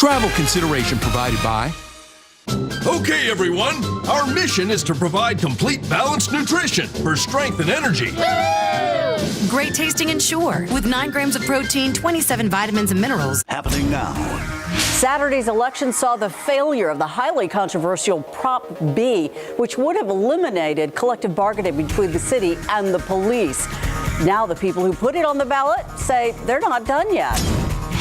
Travel consideration provided by... Okay, everyone, our mission is to provide complete balanced nutrition for strength and energy. Great tasting Ensure with 9 grams of protein, 27 vitamins and minerals. Happening now. Saturday's election saw the failure of the highly controversial Prop B, which would have eliminated collective bargaining between the city and the police. Now the people who put it on the ballot say they're not done yet.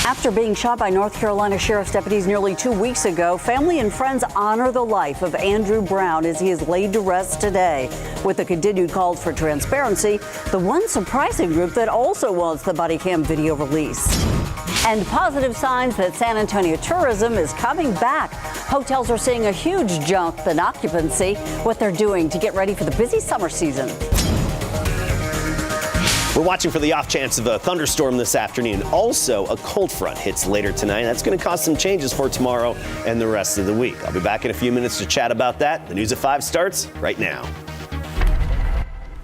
After being shot by North Carolina Sheriff's deputies nearly 2 weeks ago, family and friends honor the life of Andrew Brown as he is laid to rest today. With the continued calls for transparency, the one surprising group that also wants the body cam video released. And positive signs that San Antonio tourism is coming back. Hotels are seeing a huge jump in occupancy. What they're doing to get ready for the busy summer season. We're watching for the off chance of a thunderstorm this afternoon. Also, a cold front hits later tonight. That's going to cause some changes for tomorrow and the rest of the week. I'll be back in a few minutes to chat about that. The News at 5 starts right now.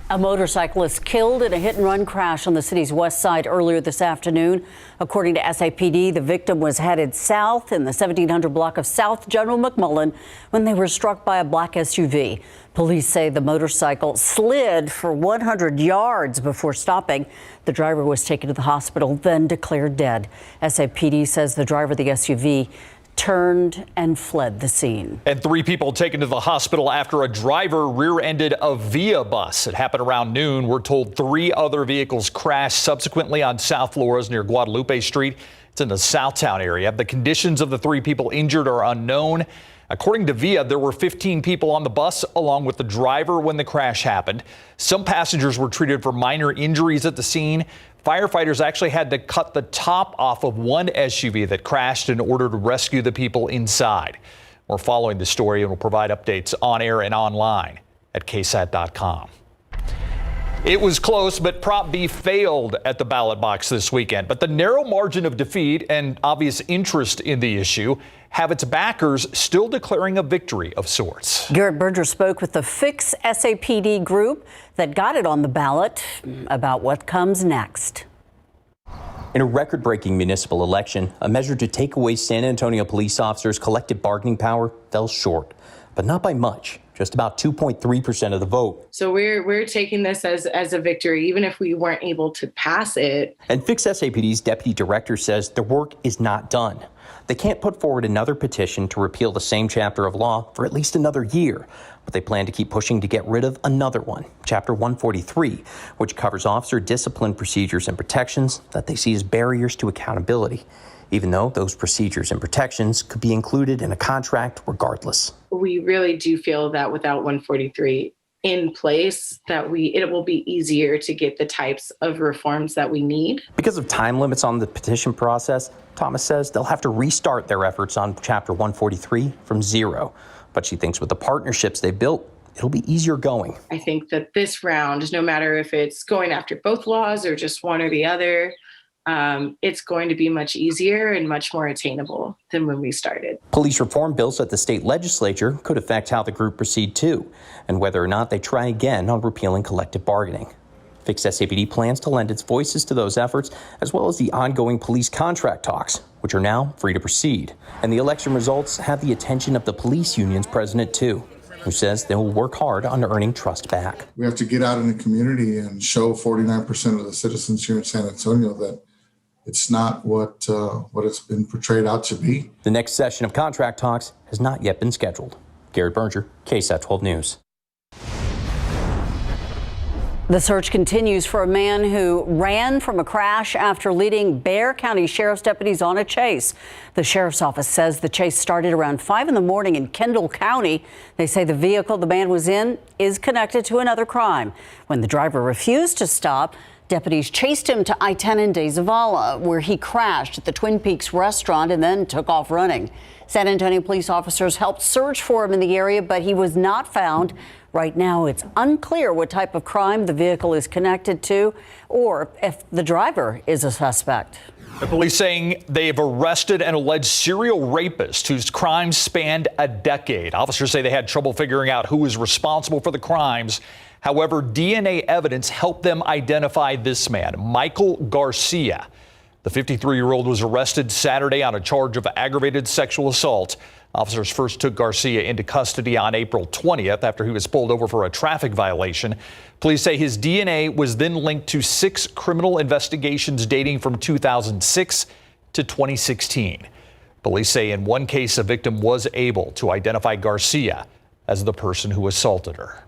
A motorcyclist killed in a hit-and-run crash on the city's west side earlier this afternoon. According to SAPD, the victim was headed south in the 1700 block of South General McMullen when they were struck by a black SUV. Police say the motorcycle slid for 100 yards before stopping. The driver was taken to the hospital, then declared dead. SAPD says the driver of the SUV turned and fled the scene. And 3 people taken to the hospital after a driver rear-ended a Via bus. It happened around noon. We're told 3 other vehicles crashed subsequently on South Flores near Guadalupe Street. It's in the Southtown area. The conditions of the 3 people injured are unknown. According to Via, there were 15 people on the bus along with the driver when the crash happened. Some passengers were treated for minor injuries at the scene. Firefighters actually had to cut the top off of one SUV that crashed in order to rescue the people inside. We're following the story and will provide updates on air and online at KSAT.com. It was close, but Prop B failed at the ballot box this weekend. But the narrow margin of defeat and obvious interest in the issue have its backers still declaring a victory of sorts. Garrett Berger spoke with the Fix SAPD group that got it on the ballot about what comes next. In a record-breaking municipal election, a measure to take away San Antonio police officers' collective bargaining power fell short, but not by much. Just about 2.3% of the vote. So we're taking this as a victory, even if we weren't able to pass it. And Fix SAPD's deputy director says their work is not done. They can't put forward another petition to repeal the same chapter of law for at least another year, but they plan to keep pushing to get rid of another one, Chapter 143, which covers officer discipline procedures and protections that they see as barriers to accountability, even though those procedures and protections could be included in a contract regardless. We really do feel that without 143 in place, that it will be easier to get the types of reforms that we need. Because of time limits on the petition process, Thomas says they'll have to restart their efforts on Chapter 143 from zero. But she thinks with the partnerships they built, it'll be easier going. I think that this round, no matter if it's going after both laws or just one or the other, it's going to be much easier and much more attainable than when we started. Police reform bills at the state legislature could affect how the group proceed too, and whether or not they try again on repealing collective bargaining. Fix SAPD plans to lend its voices to those efforts, as well as the ongoing police contract talks, which are now free to proceed. And the election results have the attention of the police union's president too, who says they will work hard on earning trust back. We have to get out in the community and show 49% of the citizens here in San Antonio that it's not what it's been portrayed out to be. The next session of contract talks has not yet been scheduled. Garrett Berger, KSAT 12 News. The search continues for a man who ran from a crash after leading Bexar County Sheriff's deputies on a chase. The sheriff's office says the chase started around 5 in the morning in Kendall County. They say the vehicle the man was in is connected to another crime. When the driver refused to stop, deputies chased him to I-10 in De Zavala, where he crashed at the Twin Peaks restaurant and then took off running. San Antonio police officers helped search for him in the area, but he was not found. Right now, it's unclear what type of crime the vehicle is connected to or if the driver is a suspect. The police saying they've arrested an alleged serial rapist whose crimes spanned a decade. Officers say they had trouble figuring out who was responsible for the crimes. However, DNA evidence helped them identify this man, Michael Garcia. The 53-year-old was arrested Saturday on a charge of aggravated sexual assault. Officers first took Garcia into custody on April 20th after he was pulled over for a traffic violation. Police say his DNA was then linked to 6 criminal investigations dating from 2006 to 2016. Police say in one case, a victim was able to identify Garcia as the person who assaulted her.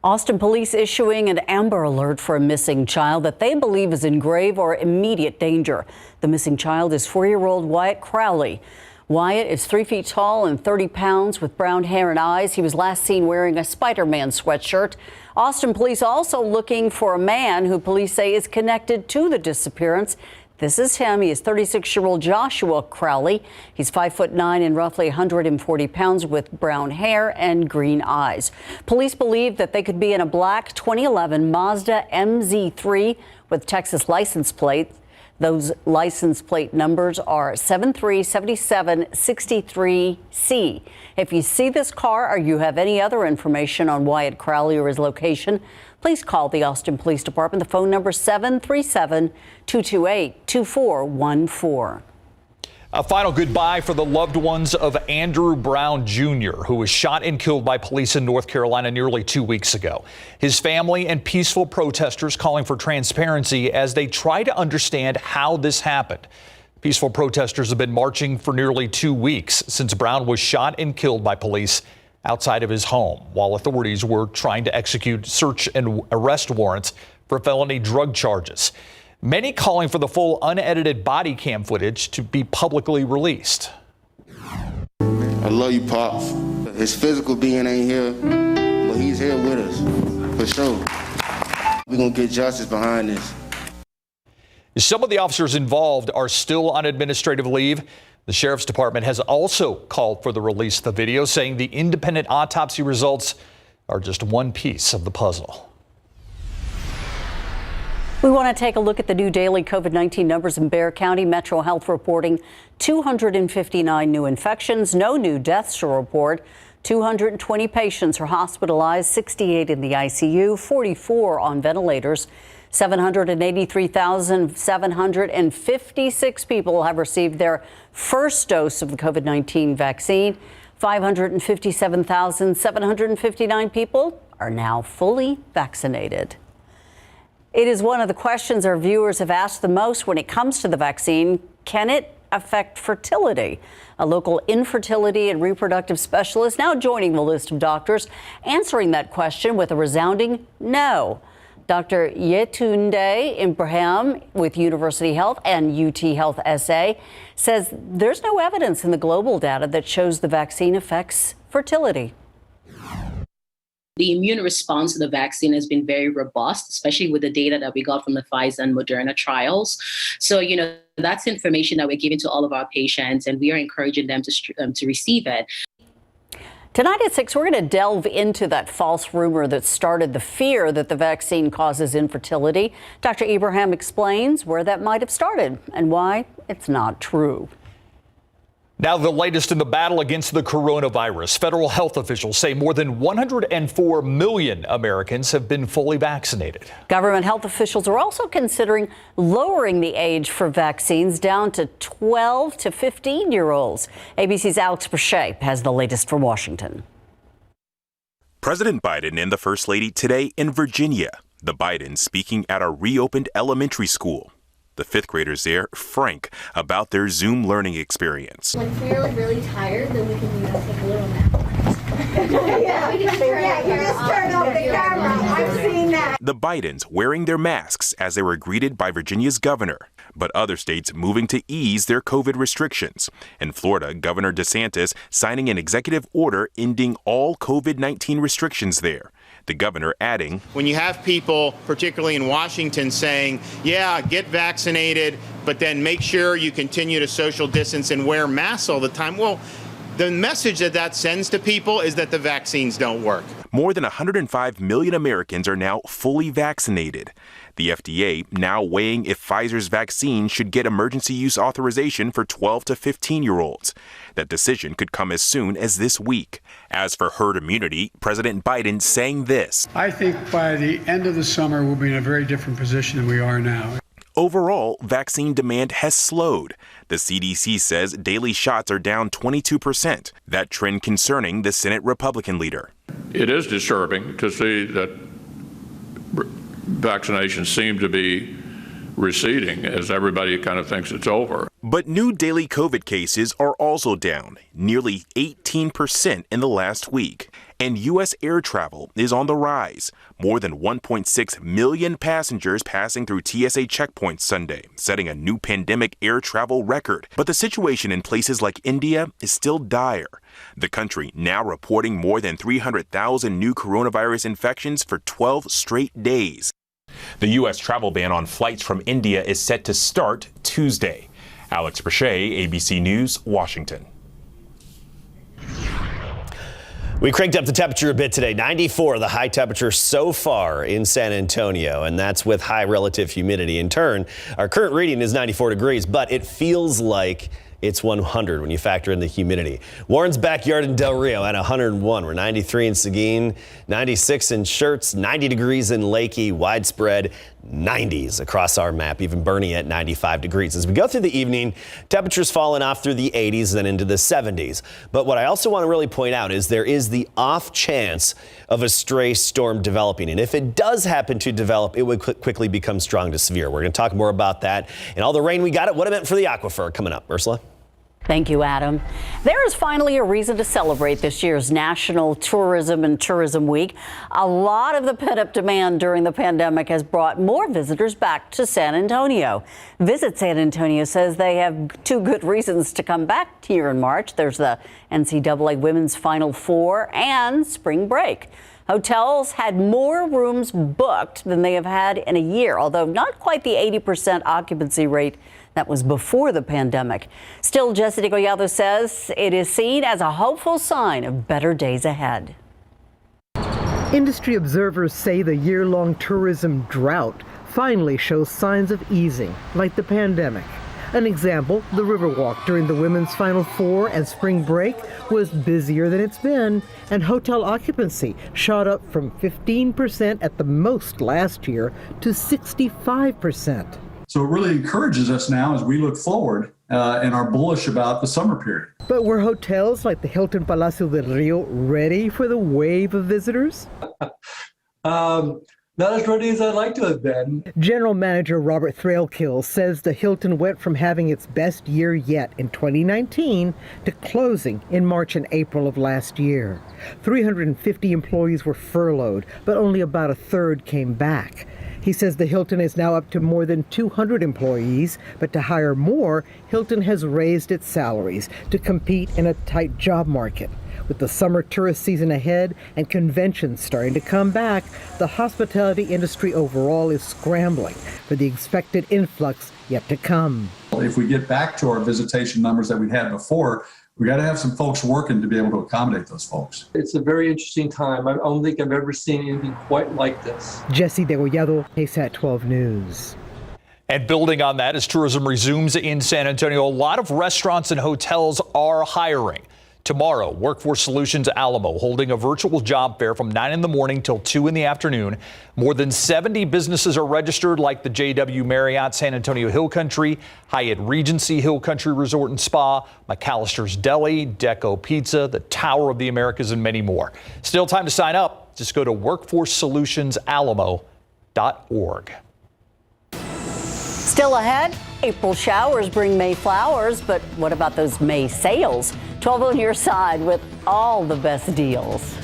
Austin police issuing an Amber Alert for a missing child that they believe is in grave or immediate danger. The missing child is 4-year-old Wyatt Crowley. Wyatt is 3 feet tall and 30 pounds with brown hair and eyes. He was last seen wearing a Spider-Man sweatshirt. Austin police also looking for a man who police say is connected to the disappearance. This is him. He is 36-year-old Joshua Crowley. He's 5'9" and roughly 140 pounds with brown hair and green eyes. Police believe that they could be in a black 2011 Mazda MZ3 with Texas license plates. Those license plate numbers are 737763C. If you see this car or you have any other information on Wyatt Crowley or his location, please call the Austin Police Department. The phone number is 737-228-2414. A final goodbye for the loved ones of Andrew Brown Jr., who was shot and killed by police in North Carolina nearly 2 weeks ago. His family and peaceful protesters calling for transparency as they try to understand how this happened. Peaceful protesters have been marching for nearly 2 weeks since Brown was shot and killed by police outside of his home, while authorities were trying to execute search and arrest warrants for felony drug charges. Many calling for the full unedited body cam footage to be publicly released. I love you, Pops. His physical being ain't here, but he's here with us, for sure. We're gonna get justice behind this. Some of the officers involved are still on administrative leave. The sheriff's department has also called for the release of the video, saying the independent autopsy results are just one piece of the puzzle. We want to take a look at the new daily COVID-19 numbers in Bexar County. Metro Health reporting 259 new infections, no new deaths to report. 220 patients are hospitalized, 68 in the ICU, 44 on ventilators. 783,756 people have received their first dose of the COVID-19 vaccine. 557,759 people are now fully vaccinated. It is one of the questions our viewers have asked the most when it comes to the vaccine. Can it affect fertility? A local infertility and reproductive specialist now joining the list of doctors answering that question with a resounding no. Dr. Yetunde Ibrahim with University Health and UT Health SA says there's no evidence in the global data that shows the vaccine affects fertility. The immune response to the vaccine has been very robust, especially with the data that we got from the Pfizer and Moderna trials. So, that's information that we're giving to all of our patients, and we are encouraging them to receive it. Tonight at 6, we're going to delve into that false rumor that started the fear that the vaccine causes infertility. Dr. Ibrahim explains where that might have started and why it's not true. Now, the latest in the battle against the coronavirus. Federal health officials say more than 104 million Americans have been fully vaccinated. Government health officials are also considering lowering the age for vaccines down to 12 to 15-year-olds. ABC's Alex Brachet has the latest from Washington. President Biden and the First Lady today in Virginia. The Bidens speaking at a reopened elementary school. The fifth graders there frank about their Zoom learning experience. If we're really tired, then we can take a little nap. You just turn off the camera. I've seen that. The Bidens wearing their masks as they were greeted by Virginia's governor, but other states moving to ease their COVID restrictions. In Florida, Governor DeSantis signing an executive order ending all COVID-19 restrictions there. The governor adding, when you have people, particularly in Washington, saying, yeah, get vaccinated, but then make sure you continue to social distance and wear masks all the time. Well, the message that sends to people is that the vaccines don't work. More than 105 million Americans are now fully vaccinated. The FDA now weighing if Pfizer's vaccine should get emergency use authorization for 12 to 15-year-olds. That decision could come as soon as this week. As for herd immunity, President Biden saying this. I think by the end of the summer, we'll be in a very different position than we are now. Overall, vaccine demand has slowed. The CDC says daily shots are down 22%. That trend concerning the Senate Republican leader. It is disturbing to see that vaccinations seem to be receding as everybody kind of thinks it's over. But new daily COVID cases are also down, nearly 18% in the last week. And U.S. air travel is on the rise. More than 1.6 million passengers passing through TSA checkpoints Sunday, setting a new pandemic air travel record. But the situation in places like India is still dire. The country now reporting more than 300,000 new coronavirus infections for 12 straight days. The U.S. travel ban on flights from India is set to start Tuesday. Alex Brachet, ABC News, Washington. We cranked up the temperature a bit today. 94, the high temperature so far in San Antonio, and that's with high relative humidity. In turn, our current reading is 94 degrees, but it feels like it's 100 when you factor in the humidity. Warren's backyard in Del Rio at 101. We're 93 in Seguin, 96 in Schertz, 90 degrees in Lakey, widespread 90s across our map, even Bernie at 95 degrees. As we go through the evening, temperatures falling off through the 80s and into the 70s. But what I also want to really point out is there is the off chance of a stray storm developing. And if it does happen to develop, it would quickly become strong to severe. We're going to talk more about that and all the rain we got, what it meant for the aquifer coming up. Ursula? Thank you, Adam. There is finally a reason to celebrate this year's National Tourism and Tourism Week. A lot of the pent-up demand during the pandemic has brought more visitors back to San Antonio. Visit San Antonio says they have two good reasons to come back here in March. There's the NCAA Women's Final Four and spring break. Hotels had more rooms booked than they have had in a year, although not quite the 80% occupancy rate that was before the pandemic. Still, Jesse Degollado says it is seen as a hopeful sign of better days ahead. Industry observers say the year-long tourism drought finally shows signs of easing, like the pandemic. An example, the Riverwalk during the Women's Final Four and spring break was busier than it's been, and hotel occupancy shot up from 15% at the most last year to 65%. So it really encourages us now as we look forward and are bullish about the summer period. But were hotels like the Hilton Palacio del Rio ready for the wave of visitors? Not as ready as I'd like to have been. General Manager Robert Thrailkill says the Hilton went from having its best year yet in 2019 to closing in March and April of last year. 350 employees were furloughed, but only about a third came back. He says the Hilton is now up to more than 200 employees, but to hire more, Hilton has raised its salaries to compete in a tight job market. With the summer tourist season ahead and conventions starting to come back, the hospitality industry overall is scrambling for the expected influx yet to come. If we get back to our visitation numbers that we had before, we got to have some folks working to be able to accommodate those folks. It's a very interesting time. I don't think I've ever seen anything quite like this. Jesse Degollado, KSAT 12 News. And building on that, as tourism resumes in San Antonio, a lot of restaurants and hotels are hiring. Tomorrow, Workforce Solutions Alamo holding a virtual job fair from 9 in the morning till 2 in the afternoon. More than 70 businesses are registered, like the JW Marriott San Antonio Hill Country, Hyatt Regency Hill Country Resort and Spa, McAllister's Deli, Deco Pizza, the Tower of the Americas, and many more. Still time to sign up. Just go to workforcesolutionsAlamo.org. Still ahead, April showers bring May flowers, but what about those May sales? 12 on your side with all the best deals.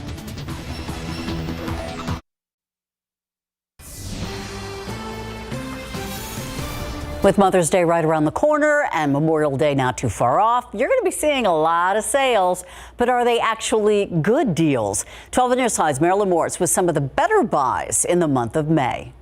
With Mother's Day right around the corner and Memorial Day not too far off, you're going to be seeing a lot of sales, but are they actually good deals? 12 on your side's Marilyn Morris with some of the better buys in the month of May.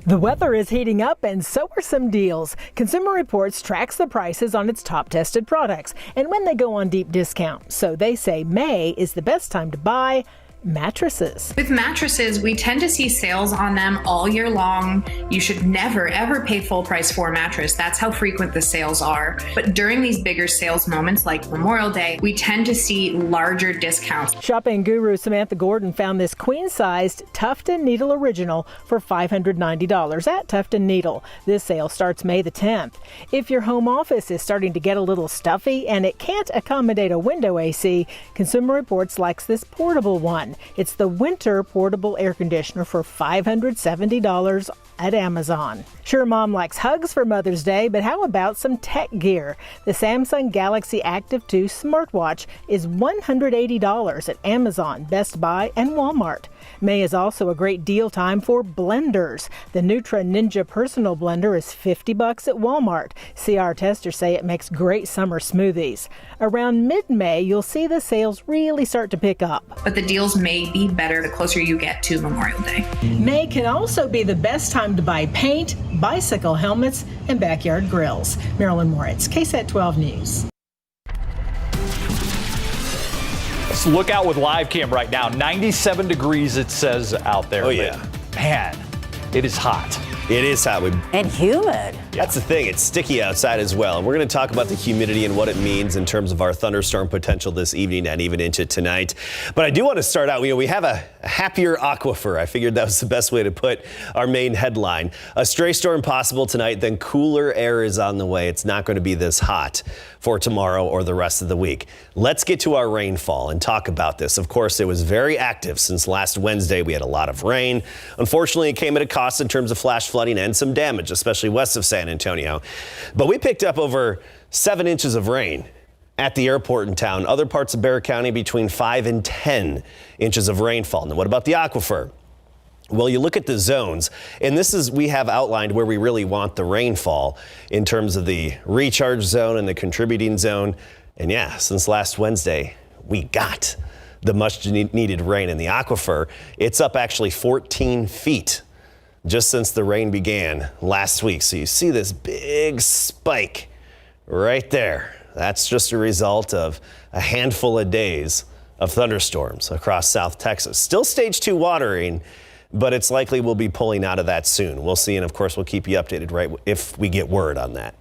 The weather is heating up and so are some deals. Consumer Reports tracks the prices on its top tested products and when they go on deep discount. So they say May is the best time to buy mattresses. With mattresses, we tend to see sales on them all year long. You should never, ever pay full price for a mattress. That's how frequent the sales are. But during these bigger sales moments like Memorial Day, we tend to see larger discounts. Shopping guru Samantha Gordon found this queen-sized Tuft & Needle original for $590 at Tuft & Needle. This sale starts May the 10th. If your home office is starting to get a little stuffy and it can't accommodate a window AC, Consumer Reports likes this portable one. It's the Winter Portable Air Conditioner for $570 at Amazon. Sure, Mom likes hugs for Mother's Day, but how about some tech gear? The Samsung Galaxy Active 2 smartwatch is $180 at Amazon, Best Buy, and Walmart. May is also a great deal time for blenders. The Nutra Ninja Personal Blender is $50 at Walmart. CR testers say it makes great summer smoothies. Around mid-May, you'll see the sales really start to pick up. But the deals may be better the closer you get to Memorial Day. May can also be the best time to buy paint, bicycle helmets, and backyard grills. Marilyn Moritz, KSAT 12 News. Let's look out with live cam right now. 97 degrees it says out there. Oh, yeah. Man, it is hot. It is hot. And humid. That's the thing. It's sticky outside as well. And we're going to talk about the humidity and what it means in terms of our thunderstorm potential this evening and even into tonight. But I do want to start out, we have a happier aquifer. I figured that was the best way to put our main headline. A stray storm possible tonight, then cooler air is on the way. It's not going to be this hot for tomorrow or the rest of the week. Let's get to our rainfall and talk about this. Of course, it was very active since last Wednesday. We had a lot of rain. Unfortunately, it came at a cost in terms of flash flooding and some damage, especially west of San Antonio. But we picked up over 7 inches of rain at the airport in town. Other parts of Bexar County between 5 and 10 inches of rainfall. Now, what about the aquifer? Well, you look at the zones, and this is, we have outlined where we really want the rainfall in terms of the recharge zone and the contributing zone. And yeah, since last Wednesday, we got the much needed rain in the aquifer. It's up actually 14 feet just since the rain began last week. So you see this big spike right there. That's just a result of a handful of days of thunderstorms across South Texas. Still stage 2 watering, but it's likely we'll be pulling out of that soon. We'll see, and of course, we'll keep you updated right if we get word on that.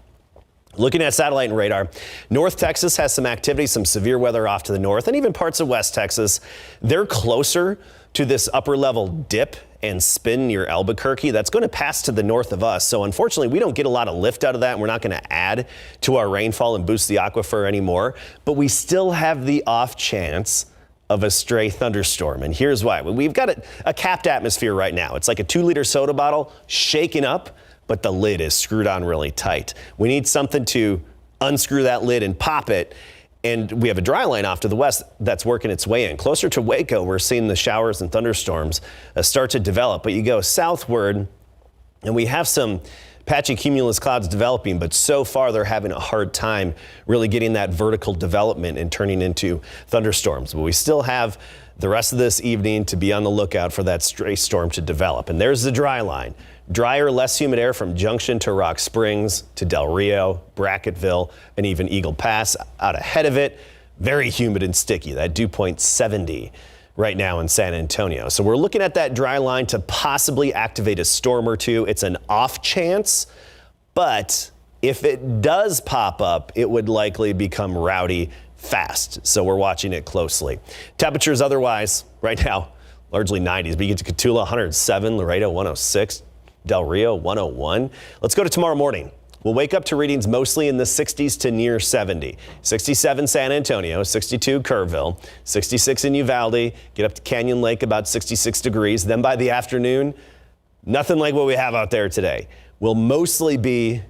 Looking at satellite and radar, North Texas has some activity, some severe weather off to the north, and even parts of West Texas. They're closer to this upper level dip and spin near Albuquerque. That's going to pass to the north of us. So unfortunately, we don't get a lot of lift out of that, and we're not going to add to our rainfall and boost the aquifer anymore. But we still have the off chance of a stray thunderstorm. And here's why. We've got a capped atmosphere right now. It's like a 2-liter soda bottle shaken up, but the lid is screwed on really tight. We need something to unscrew that lid and pop it. And we have a dry line off to the west that's working its way in. Closer to Waco, we're seeing the showers and thunderstorms start to develop. But you go southward, and we have some patchy cumulus clouds developing, but so far they're having a hard time really getting that vertical development and turning into thunderstorms. But we still have the rest of this evening to be on the lookout for that stray storm to develop. And there's the dry line. Drier, less humid air from Junction to Rock Springs to Del Rio, Brackettville, and even Eagle Pass. Out ahead of it, very humid and sticky. That dew point 70 right now in San Antonio. So we're looking at that dry line to possibly activate a storm or two. It's an off chance, but if it does pop up, it would likely become rowdy fast. So we're watching it closely. Temperatures otherwise right now, largely 90s, but you get to Cotulla 107, Laredo 106, Del Rio 101. Let's go to tomorrow morning. We'll wake up to readings mostly in the 60s to near 70. 67 San Antonio, 62 Kerrville, 66 in Uvalde, get up to Canyon Lake about 66 degrees. Then by the afternoon, nothing like what we have out there today. We'll mostly be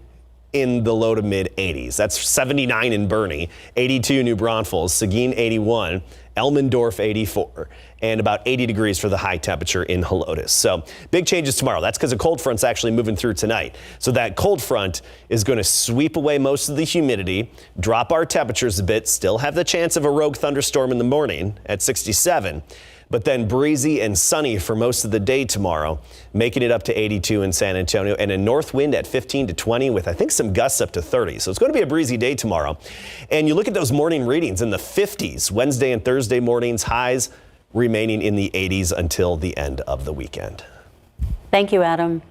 in the low to mid 80s. That's 79 in Bernie, 82 New Braunfels, Seguin 81, Elmendorf 84, and about 80 degrees for the high temperature in Helotes. So big changes tomorrow. That's because a cold front's actually moving through tonight. So that cold front is going to sweep away most of the humidity, drop our temperatures a bit, still have the chance of a rogue thunderstorm in the morning at 67. But then breezy and sunny for most of the day tomorrow, making it up to 82 in San Antonio, and a north wind at 15 to 20 with, I think, some gusts up to 30. So it's going to be a breezy day tomorrow. And you look at those morning readings in the 50s, Wednesday and Thursday mornings, highs remaining in the 80s until the end of the weekend. Thank you, Adam.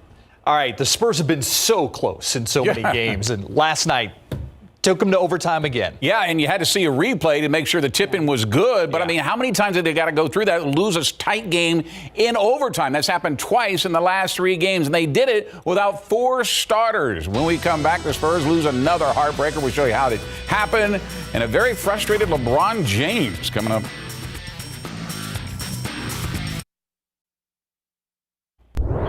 All right, the Spurs have been so close in so many games, and last night took them to overtime again. Yeah, and you had to see a replay to make sure the tip-in was good. But, I mean, how many times have they got to go through that and lose a tight game in overtime? That's happened twice in the last 3 games, and they did it without 4 starters. When we come back, the Spurs lose another heartbreaker. We'll show you how it happened. And a very frustrated LeBron James coming up.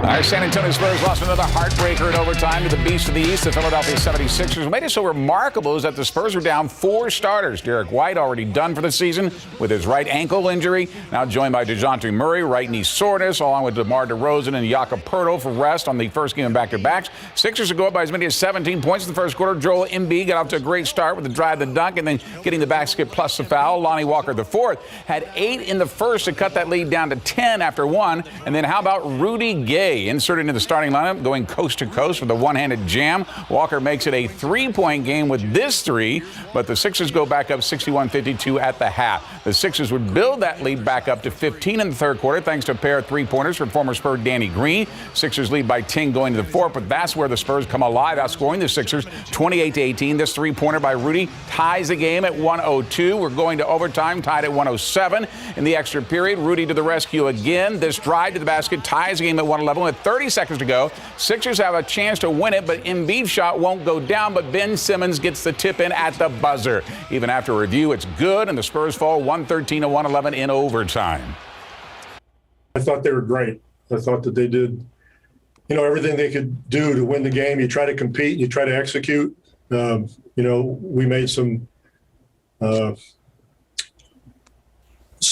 Our San Antonio Spurs lost another heartbreaker in overtime to the Beast of the East, the Philadelphia 76ers. What made it so remarkable is that the Spurs were down 4 starters. Derek White already done for the season with his right ankle injury. Now joined by DeJounte Murray, right knee soreness, along with DeMar DeRozan and Jakob Poeltl for rest on the first game of back-to-backs. Sixers would go up by as many as 17 points in the first quarter. Joel Embiid got off to a great start with the drive, the dunk, and then getting the basket plus the foul. Lonnie Walker IV had 8 in the first to cut that lead down to 10 after 1. And then how about Rudy Gay? Inserted into the starting lineup, going coast to coast with a one-handed jam. Walker makes it a 3-point game with this 3, but the Sixers go back up 61-52 at the half. The Sixers would build that lead back up to 15 in the third quarter thanks to a pair of 3-pointers from former Spur Danny Green. Sixers lead by 10 going to the fourth, but that's where the Spurs come alive, outscoring the Sixers 28-18. This 3-pointer by Rudy ties the game at 102. We're going to overtime, tied at 107. In the extra period, Rudy to the rescue again. This drive to the basket ties the game at 111 with 30 seconds to go. Sixers have a chance to win it, but Embiid's shot won't go down, but Ben Simmons gets the tip in at the buzzer. Even after review, it's good, and the Spurs fall 113-111 in overtime. I thought they were great. I thought that they did, everything they could do to win the game. You try to compete, you try to execute. We made some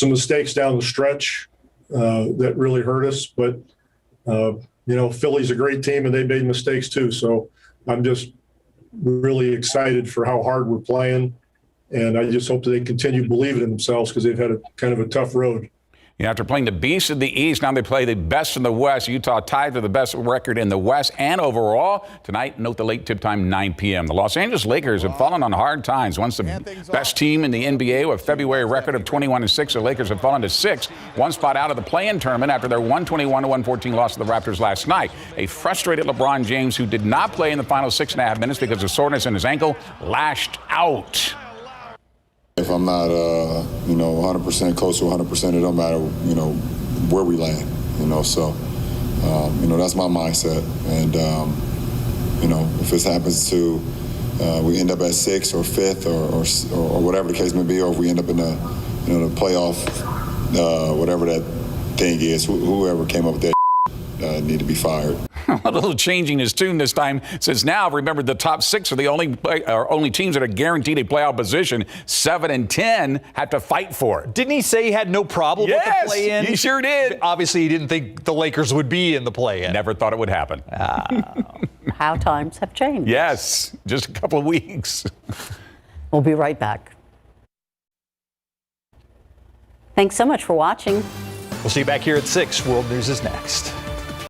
mistakes down the stretch that really hurt us, but Philly's a great team and they made mistakes too. So I'm just really excited for how hard we're playing. And I just hope that they continue believing in themselves because they've had a kind of a tough road. After playing the Beast of the East, now they play the best in the West. Utah tied for the best record in the West and overall. Tonight, note the late tip time, 9 p.m. The Los Angeles Lakers have fallen on hard times. Once the best team in the NBA with a February record of 21-6, the Lakers have fallen to 6. One spot out of the play-in tournament after their 121-114 loss to the Raptors last night. A frustrated LeBron James, who did not play in the final 6.5 minutes because of soreness in his ankle, lashed out. If I'm not, 100% close to 100%, it don't matter, where we land, So, that's my mindset. And, if this happens to, we end up at 6th or 5th or whatever the case may be, or if we end up in the playoff, whatever that thing is, whoever came up with that need to be fired. A little changing his tune this time, since now, remember, the top 6 are the only teams that are guaranteed a playoff position. 7 and 10 have to fight for it. Didn't he say he had no problem with the play-in? He sure did. Obviously, he didn't think the Lakers would be in the play-in. Never thought it would happen. How times have changed. Yes, just a couple of weeks. We'll be right back. Thanks so much for watching. We'll see you back here at 6. World News is next.